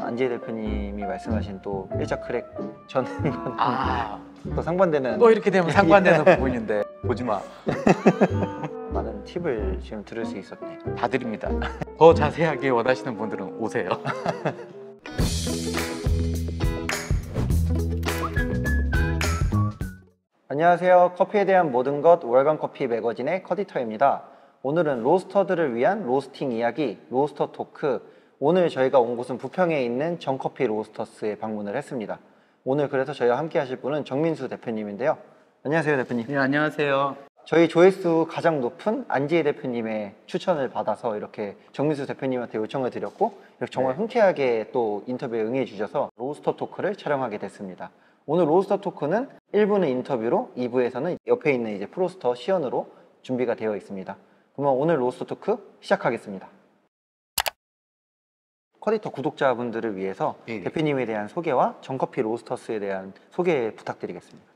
안지혜 대표님이 말씀하신 또 일자 크랙 저는 아, 또 상반되는 또 이렇게 되면 상반되는 부분인데 보지 마. 많은 팁을 지금 들을 수 있었네. 다 드립니다. 더 자세하게 원하시는 분들은 오세요. 안녕하세요. 커피에 대한 모든 것 월간 커피 매거진의 커디터입니다. 오늘은 로스터들을 위한 로스팅 이야기, 로스터 토크. 오늘 저희가 온 곳은 부평에 있는 정커피 로스터스에 방문을 했습니다. 오늘 그래서 저희와 함께 하실 분은 정민수 대표님인데요. 안녕하세요, 대표님. 네, 안녕하세요. 저희 조회수 가장 높은 안지혜 대표님의 추천을 받아서 이렇게 정민수 대표님한테 요청을 드렸고 이렇게 정말 네. 흔쾌하게 또 인터뷰에 응해 주셔서 로스터 토크를 촬영하게 됐습니다. 오늘 로스터 토크는 1부는 인터뷰로 2부에서는 옆에 있는 이제 프로스터 시연으로 준비가 되어 있습니다. 그러면 오늘 로스터 토크 시작하겠습니다. 커디터 구독자분들을 위해서 네. 대표님에 대한 소개와 정커피 로스터스에 대한 소개 부탁드리겠습니다.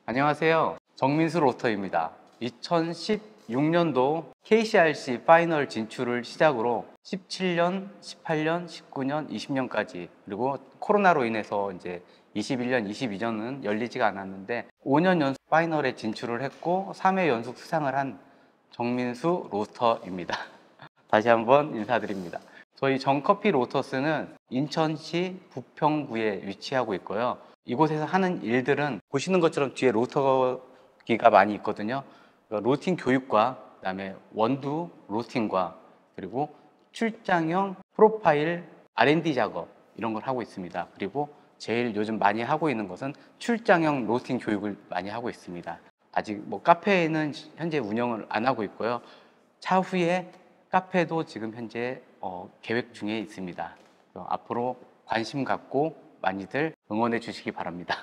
안녕하세요. 정민수 로스터입니다. 2016년도 KCRC 파이널 진출을 시작으로 17년, 18년, 19년, 20년까지 그리고 코로나로 인해서 이제 21년, 22년은 열리지가 않았는데 5년 연속 파이널에 진출을 했고 3회 연속 수상을 한 정민수 로스터입니다. 다시 한번 인사드립니다. 저희 정커피 로스터스는 인천시 부평구에 위치하고 있고요. 이곳에서 하는 일들은 보시는 것처럼 뒤에 로스터기가 많이 있거든요. 로스팅 교육과 그다음에 원두 로스팅과 그리고 출장형 프로파일 R&D 작업 이런 걸 하고 있습니다. 그리고 제일 요즘 많이 하고 있는 것은 출장형 로스팅 교육을 많이 하고 있습니다. 아직 뭐 카페는 현재 운영을 안 하고 있고요. 차후에 카페도 지금 현재 계획 중에 있습니다. 앞으로 관심 갖고 많이들 응원해 주시기 바랍니다.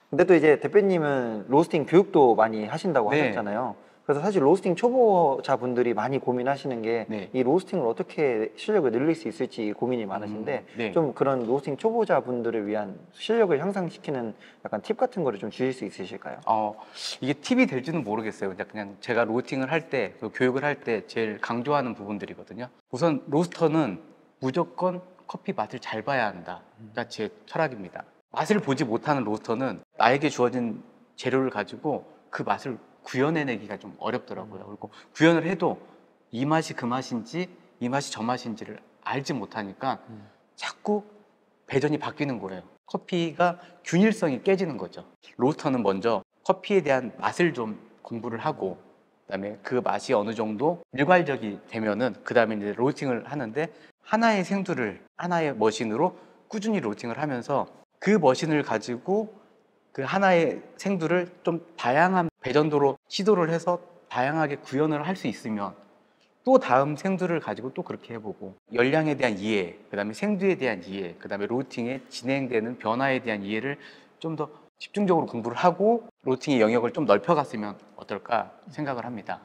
근데 또 이제 대표님은 로스팅 교육도 많이 하신다고 네. 하셨잖아요. 그래서 사실 로스팅 초보자분들이 많이 고민하시는 게 네. 이 로스팅을 어떻게 실력을 늘릴 수 있을지 고민이 많으신데 네. 좀 그런 로스팅 초보자분들을 위한 실력을 향상시키는 약간 팁 같은 거를 좀 주실 수 있으실까요? 이게 팁이 될지는 모르겠어요. 그냥 제가 로스팅을 할 때, 교육을 할 때 제일 강조하는 부분들이거든요. 우선 로스터는 무조건 커피 맛을 잘 봐야 한다가 제 철학입니다. 맛을 보지 못하는 로스터는 나에게 주어진 재료를 가지고 그 맛을 구현해내기가 좀 어렵더라고요. 그리고 구현을 해도 이 맛이 그 맛인지 이 맛이 저 맛인지를 알지 못하니까 자꾸 배전이 바뀌는 거예요. 커피가 균일성이 깨지는 거죠. 로스터는 먼저 커피에 대한 맛을 좀 공부를 하고 그다음에 그 맛이 어느 정도 일괄적이 되면은 그다음에 이제 로스팅을 하는데 하나의 생두를 하나의 머신으로 꾸준히 로스팅을 하면서 그 머신을 가지고 그 하나의 생두를 좀 다양한 배전도로 시도를 해서 다양하게 구현을 할 수 있으면 또 다음 생두를 가지고 또 그렇게 해보고 열량에 대한 이해, 그 다음에 생두에 대한 이해, 그 다음에 로스팅에 진행되는 변화에 대한 이해를 좀 더 집중적으로 공부를 하고 로스팅의 영역을 좀 넓혀갔으면 어떨까 생각을 합니다.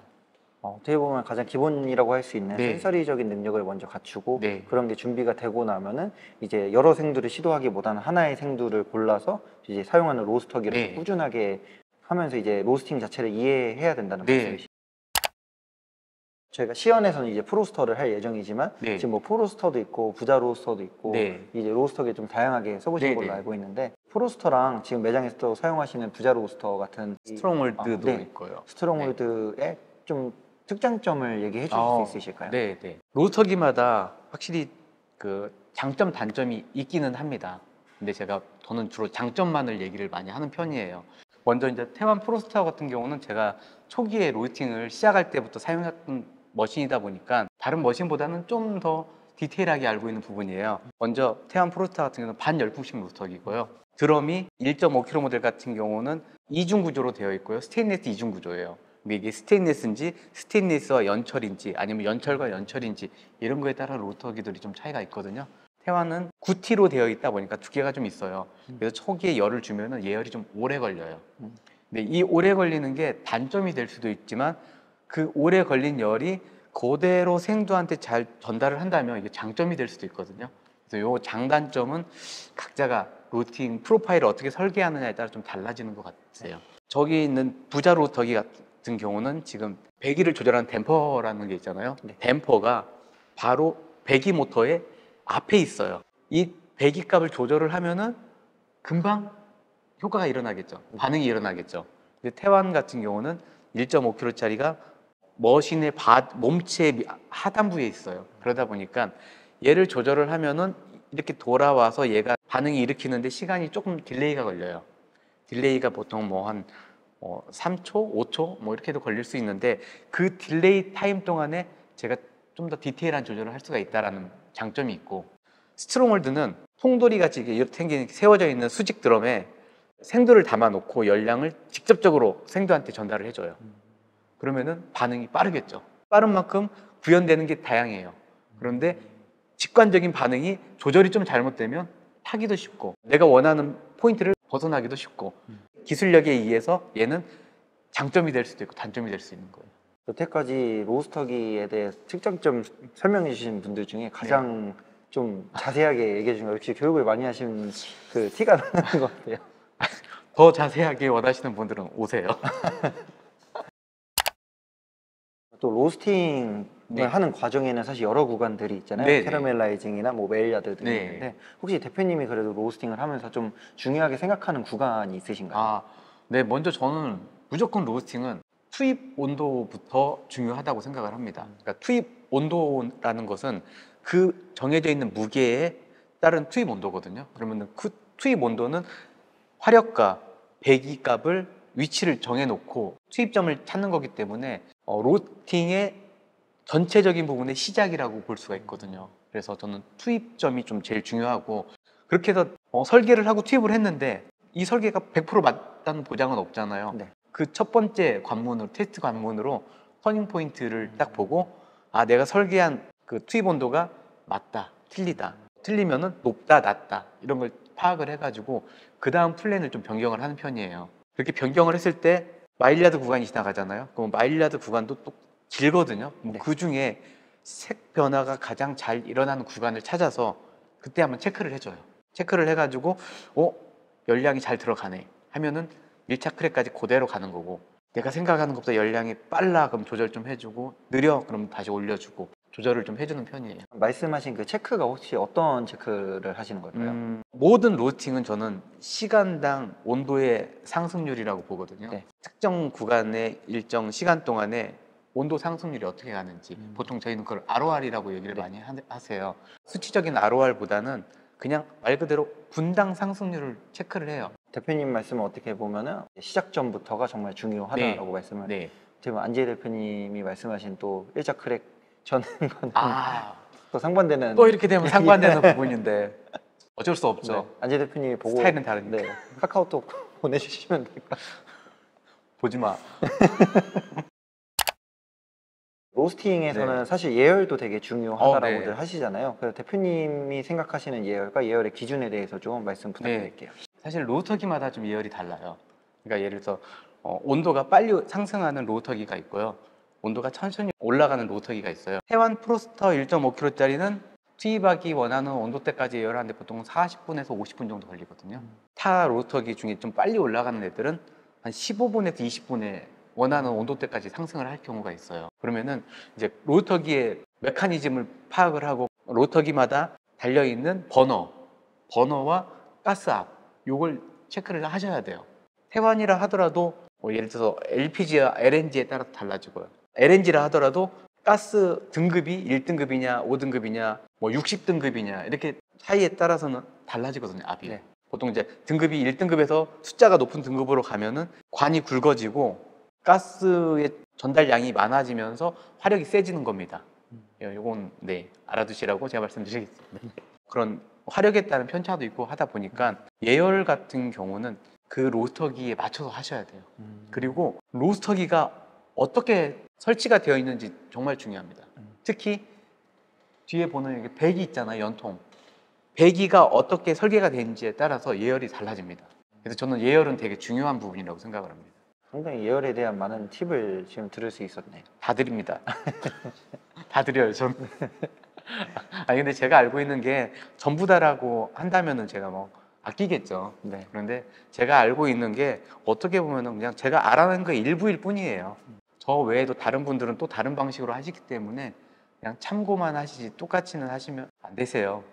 어떻게 보면 가장 기본이라고 할 수 있는 네. 센서리적인 능력을 먼저 갖추고 네. 그런 게 준비가 되고 나면은 이제 여러 생두를 시도하기보다는 하나의 생두를 골라서 이제 사용하는 로스터기를 네. 꾸준하게 하면서 이제 로스팅 자체를 이해해야 된다는 네. 말씀이시죠? 저희가 시연에서는 이제 프로스터를 할 예정이지만 네. 지금 뭐 프로스터도 있고 부자 로스터도 있고 네. 이제 로스터기 좀 다양하게 써보신 네, 걸로 네. 알고 있는데 프로스터랑 지금 매장에서 또 사용하시는 부자 로스터 같은 스트롱월드도 네. 있고요. 스트롱월드의 좀 특장점을 얘기해 주실 수 있으실까요? 네, 네. 로스터기마다 확실히 그 장점, 단점이 있기는 합니다. 근데 저는 주로 장점만을 얘기를 많이 하는 편이에요. 먼저 이제 태완 프로스터 같은 경우는 제가 초기에 로스팅을 시작할 때부터 사용했던 머신이다 보니까 다른 머신보다는 좀 더 디테일하게 알고 있는 부분이에요. 먼저 태완 프로스터 같은 경우는 반열풍식 로스터기고요. 드럼이 1.5kg 모델 같은 경우는 이중 구조로 되어 있고요. 스테인리스 이중 구조예요. 근데 이게 스테인리스인지 스테인리스와 연철인지 아니면 연철과 연철인지 이런 거에 따라 로스터기들이 좀 차이가 있거든요. 태완은 9T로 되어 있다 보니까 두께가 좀 있어요. 그래서 초기에 열을 주면은 예열이 좀 오래 걸려요. 근데 이 오래 걸리는 게 단점이 될 수도 있지만 그 오래 걸린 열이 그대로 생두한테 잘 전달을 한다면 이게 장점이 될 수도 있거든요. 그래서 이 장단점은 각자가 로스팅 프로파일을 어떻게 설계하느냐에 따라 좀 달라지는 것 같아요. 저기 있는 부자 로스터기 같은 경우는 지금 배기를 조절하는 댐퍼라는 게 있잖아요. 네. 댐퍼가 바로 배기 모터에 앞에 있어요. 이 배기값을 조절을 하면은 금방 효과가 일어나겠죠. 반응이 일어나겠죠. 근데 태완 같은 경우는 1.5kg짜리가 머신의 몸체 하단부에 있어요. 그러다 보니까 얘를 조절을 하면은 이렇게 돌아와서 얘가 반응이 일으키는데 시간이 조금 딜레이가 걸려요. 딜레이가 보통 뭐 한 3초, 5초 뭐 이렇게도 걸릴 수 있는데 그 딜레이 타임 동안에 제가 좀 더 디테일한 조절을 할 수가 있다는 장점이 있고, 스트롱홀드는 통돌이 같이 이렇게 생긴 세워져 있는 수직 드럼에 생두를 담아 놓고 열량을 직접적으로 생두한테 전달을 해줘요. 그러면은 반응이 빠르겠죠. 빠른 만큼 구현되는 게 다양해요. 그런데 직관적인 반응이 조절이 좀 잘못되면 타기도 쉽고 내가 원하는 포인트를 벗어나기도 쉽고 기술력에 의해서 얘는 장점이 될 수도 있고 단점이 될 수 있는 거예요. 여태까지 로스터기에 대해 특장점 설명해 주신 분들 중에 가장 좀 자세하게 얘기해 주신 거, 역시 교육을 많이 하신 그 티가 나는 것 같아요. 더 자세하게 원하시는 분들은 오세요. 또 로스팅을 네. 하는 과정에는 사실 여러 구간들이 있잖아요. 네네. 캐러멜라이징이나 뭐 메일야드 등이 네. 있는데, 혹시 대표님이 그래도 로스팅을 하면서 좀 중요하게 생각하는 구간이 있으신가요? 네. 먼저 저는 무조건 로스팅은 투입 온도부터 중요하다고 생각을 합니다. 그러니까 투입 온도라는 것은 그 정해져 있는 무게에 따른 투입 온도거든요. 그러면 그 투입 온도는 화력과 배기값을 위치를 정해놓고 투입점을 찾는 거기 때문에 로스팅의 전체적인 부분의 시작이라고 볼 수가 있거든요. 그래서 저는 투입점이 좀 제일 중요하고, 그렇게 해서 설계를 하고 투입을 했는데 이 설계가 100% 맞다는 보장은 없잖아요. 네. 그 첫 번째 관문으로, 테스트 관문으로 터닝 포인트를 딱 보고, 아, 내가 설계한 그 투입 온도가 맞다, 틀리다, 틀리면은 높다, 낮다, 이런 걸 파악을 해가지고 그 다음 플랜을 좀 변경을 하는 편이에요. 그렇게 변경을 했을 때 마일야드 구간이 지나가잖아요. 그럼 마일야드 구간도 또 길거든요. 네. 그 중에 색 변화가 가장 잘 일어나는 구간을 찾아서 그때 한번 체크를 해줘요. 체크를 해가지고 열량이 잘 들어가네 하면은 1차 크랙까지 그대로 가는 거고, 내가 생각하는 것보다 열량이 빨라 그럼 조절 좀 해주고, 느려 그럼 다시 올려주고 조절을 좀 해주는 편이에요. 말씀하신 그 체크가 혹시 어떤 체크를 하시는 걸까요? 모든 로스팅은 저는 시간당 온도의 상승률이라고 보거든요. 네. 특정 구간의 일정 시간 동안에 온도 상승률이 어떻게 가는지, 보통 저희는 그걸 ROR이라고 얘기를 네. 많이 하세요. 수치적인 ROR보다는 그냥 말 그대로 분당 상승률을 체크를 해요. 대표님 말씀을 어떻게 보면은 시작점부터가 정말 중요하다라고 네. 말씀을. 네. 지금 안지혜 대표님이 말씀하신 또 일자 크랙 저는 거는 또 또 상반되는. 이렇게 되면 상반되는 부분인데 어쩔 수 없죠. 네. 안지혜 대표님이 보고 스타일은 다르니까. 네, 카카오톡 보내주시면 될 것 같아요. 보지 마. 로스팅에서는 네. 사실 예열도 되게 중요하다라고들 네. 하시잖아요. 그래서 대표님이 생각하시는 예열과 예열의 기준에 대해서 좀 말씀 부탁드릴게요. 사실 로터기마다 좀 예열이 달라요. 그러니까 예를 들어서 온도가 빨리 상승하는 로터기가 있고요. 온도가 천천히 올라가는 로터기가 있어요. 태완 프로스터 1.5kg짜리는 투입하기 원하는 온도대까지 예열하는데 보통 40분에서 50분 정도 걸리거든요. 타 로터기 중에 좀 빨리 올라가는 애들은 한 15분에서 20분에 원하는 온도대까지 상승을 할 경우가 있어요. 그러면은 이제 로터기의 메커니즘을 파악을 하고 로터기마다 달려있는 버너와 가스압, 요걸 체크를 하셔야 돼요. 태완이라 하더라도 예를 들어서 LPG와 LNG에 따라서 달라지고요. LNG라 하더라도 가스 등급이 1등급이냐 5등급이냐 뭐 60등급이냐 이렇게 차이에 따라서는 달라지거든요, 압이. 네. 보통 이제 등급이 1등급에서 숫자가 높은 등급으로 가면은 관이 굵어지고 가스의 전달량이 많아지면서 화력이 세지는 겁니다. 요건 알아두시라고 제가 말씀드리겠습니다. 그런 화력에 따른 편차도 있고 하다 보니까 예열 같은 경우는 그 로스터기에 맞춰서 하셔야 돼요. 그리고 로스터기가 어떻게 설치가 되어 있는지 정말 중요합니다. 특히 뒤에 보는 여기 배기 있잖아요, 연통. 배기가 어떻게 설계가 되는지에 따라서 예열이 달라집니다. 그래서 저는 예열은 되게 중요한 부분이라고 생각을 합니다. 상당히 예열에 대한 많은 팁을 지금 들을 수 있었네요. 다 드립니다. 다 드려요, 저는. 아니 근데 제가 알고 있는 게 전부 다라고 한다면은 제가 뭐 아끼겠죠. 네. 그런데 제가 알고 있는 게 어떻게 보면은 그냥 제가 알아낸 거 일부일 뿐이에요. 저 외에도 다른 분들은 또 다른 방식으로 하시기 때문에 그냥 참고만 하시지 똑같이는 하시면 안 되세요.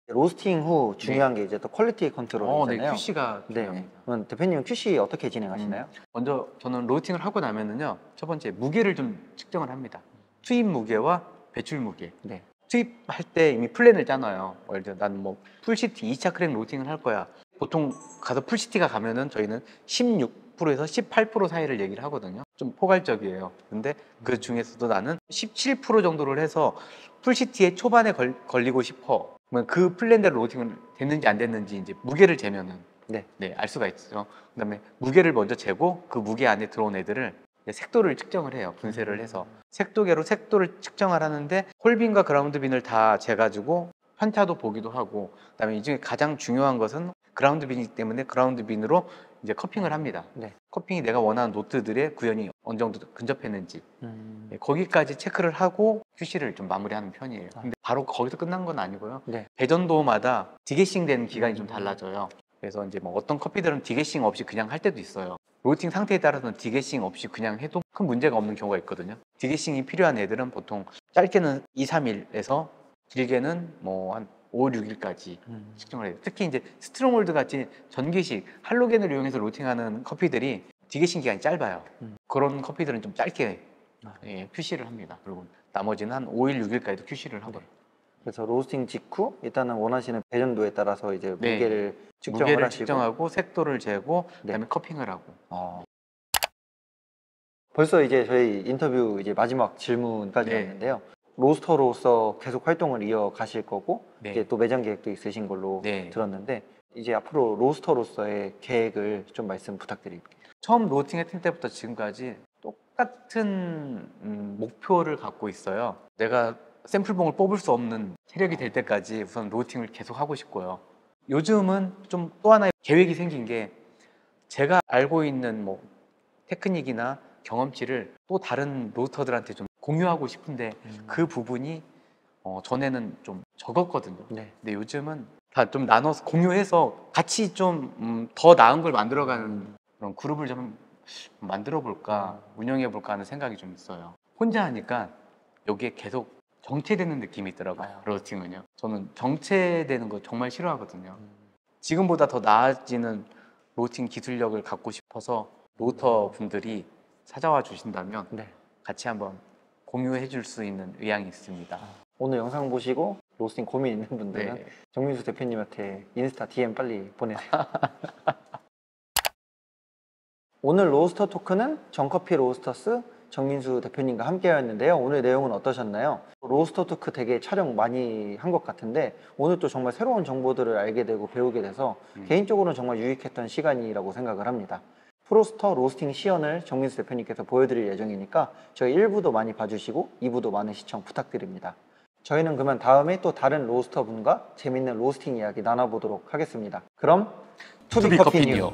로스팅 후 중요한 게 이제 또 퀄리티 네, 컨트롤이잖아요. QC가 네. 중요합니다. 그럼 대표님은 QC 어떻게 진행하시나요? 먼저 저는 로스팅을 하고 나면은요, 첫 번째 무게를 좀 측정을 합니다. 투입 무게와 배출 무게. 네. 투입할 때 이미 플랜을 짜놔요. 예를 들어 나는 뭐 풀시티 2차 크랙 로스팅을 할 거야. 보통 가서 풀시티가 가면은 저희는 16%에서 18% 사이를 얘기를 하거든요. 좀 포괄적이에요. 근데 그 중에서도 나는 17% 정도를 해서 풀시티의 초반에 걸리고 싶어. 그러면 그 플랜대로 로스팅을 됐는지 안 됐는지 이제 무게를 재면은 네. 알 수가 있어요. 그다음에 무게를 먼저 재고 그 무게 안에 들어온 애들을 이제 색도를 측정을 해요. 분쇄를 해서 색도계로 색도를 측정을 하는데 홀빈과 그라운드 빈을 다 재가지고 편차도 보기도 하고, 그다음에 이 중에 가장 중요한 것은 그라운드 빈이기 때문에 그라운드 빈으로 이제 커핑을 합니다. 네. 커핑이 내가 원하는 노트들의 구현이 어느 정도 근접했는지 거기까지 체크를 하고 QC를 좀 마무리하는 편이에요. 근데 바로 거기서 끝난 건 아니고요. 네. 배전도마다 디게싱 되는 기간이 좀 달라져요. 그래서 이제 뭐 어떤 커피들은 디게싱 없이 그냥 할 때도 있어요. 로스팅 상태에 따라서는 디게싱 없이 그냥 해도 큰 문제가 없는 경우가 있거든요. 디게싱이 필요한 애들은 보통 짧게는 2, 3일에서 길게는 뭐 한 5, 6일까지 측정을 해요. 특히 이제 스트롱홀드 같이 전기식 할로겐을 이용해서 로스팅하는 커피들이 디게싱 기간이 짧아요. 그런 커피들은 좀 짧게 QC를 합니다. 그리고 나머지는 한 5일, 6일까지도 QC를 하고요. 그래서 로스팅 직후 일단은 원하시는 배전도에 따라서 이제 네. 무게를 측정을 무게를 하시고 측정하고 색도를 재고 네. 그다음에 커핑을 하고. 벌써 이제 저희 인터뷰 이제 마지막 질문까지 네. 왔는데요. 로스터로서 계속 활동을 이어가실 거고 네. 이제 또 매장 계획도 있으신 걸로 네. 들었는데 이제 앞으로 로스터로서의 계획을 좀 말씀 부탁드릴게요. 처음 로스팅 했을 때부터 지금까지 똑같은 목표를 갖고 있어요. 내가 샘플봉을 뽑을 수 없는 체력이 될 때까지 우선 로스팅을 계속 하고 싶고요. 요즘은 좀 또 하나의 계획이 생긴 게 제가 알고 있는 뭐 테크닉이나 경험치를 또 다른 로스터들한테 좀 공유하고 싶은데 그 부분이 전에는 좀 적었거든요. 네. 근데 요즘은 다 좀 나눠서 공유해서 같이 좀 더 나은 걸 만들어가는 그런 그룹을 좀 만들어 볼까, 운영해 볼까 하는 생각이 좀 있어요. 혼자 하니까 여기에 계속 정체되는 느낌이 있더라고요. 로스팅은요. 저는 정체되는 거 정말 싫어하거든요. 지금보다 더 나아지는 로스팅 기술력을 갖고 싶어서 로스터 분들이 찾아와 주신다면 네. 같이 한번 공유해 줄 수 있는 의향이 있습니다. 오늘 영상 보시고 로스팅 고민 있는 분들은 네. 정민수 대표님한테 인스타 DM 빨리 보내세요. 오늘 로스터 토크는 정커피 로스터스 정민수 대표님과 함께하였는데요. 오늘 내용은 어떠셨나요? 로스터 토크 되게 촬영 많이 한 것 같은데 오늘 또 정말 새로운 정보들을 알게 되고 배우게 돼서 개인적으로는 정말 유익했던 시간이라고 생각을 합니다. 프로스터 로스팅 시연을 정민수 대표님께서 보여드릴 예정이니까 저희 1부도 많이 봐주시고 2부도 많은 시청 부탁드립니다. 저희는 그러면 다음에 또 다른 로스터 분과 재밌는 로스팅 이야기 나눠보도록 하겠습니다. 그럼 투비 커피 뉴